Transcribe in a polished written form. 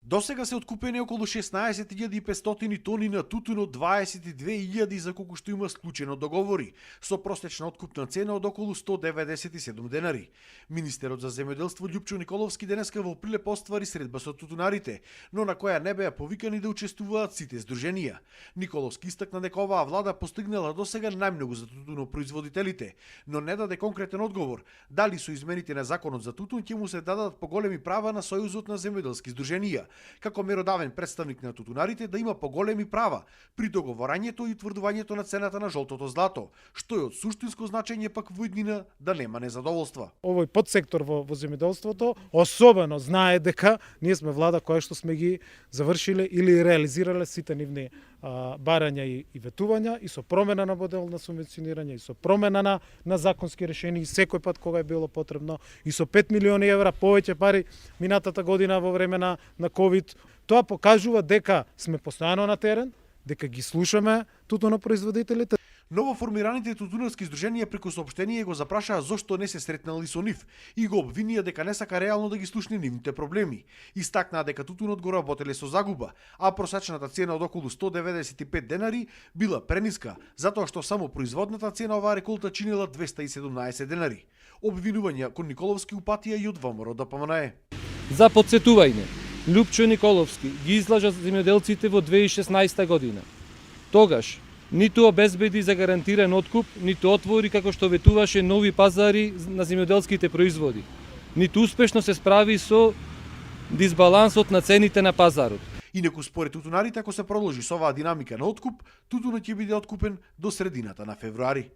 Досега се откупени околу 16.500 тони на тутун од 22.000 за колку што има склучено договори, со просечна откупна цена од околу 197 денари. Министерот за земјоделство Љупчо Николовски денеска во Прилеп оствари средба со тутунарите, но на која не беа повикани да учествуваат сите здруженија. Николовски истакна дека оваа влада постигнала досега најмногу за тутунопроизводителите, но не даде конкретен одговор дали со измените на законот за тутун ќе му се дадат поголеми права на Сојузот на земјоделски здруженија, како меродавен представник на тутунарите да има поголеми права при договорањето и утврдувањето на цената на жолтото злато, што е од суштинско значење пак во иднина да нема незадоволства. Овој подсектор во земјоделството особено знае дека ние сме влада која што сме ги завршиле или реализирале сите нивни барања и ветувања и со промена на модел на субвенционирање и со промена на законски решенија и секој пат кога е било потребно и со 5 милиони евра повеќе пари минатата година во време на ковид. Тоа покажува дека сме постојано на терен, дека ги слушаме тутунопроизводителите. Новоформираните тутунарски здруженија преку соопштение го запрашаа зошто не се сретнали со нив и го обвинија дека не сака реално да ги слушне нивните проблеми. Истакнаа дека тутунот го работеле со загуба, а просечната цена од околу 195 денари била прениска, затоа што само производната цена оваа реколта чинила 217 денари. Обвинувања кон Николовски упатија и од ВМРО ДПМНЕ. За подсетување, Љупчо Николовски ги излажа земјоделците во 2016 година. Тогаш ниту обезбеди за гарантиран откуп, ниту отвори како што ветуваше нови пазари на земјоделските производи. Ниту успешно се справи со дисбалансот на цените на пазарот. Инаку според тутунарите, ако се продолжи со оваа динамика на откуп, тутунот ќе биде откупен до средината на февруари.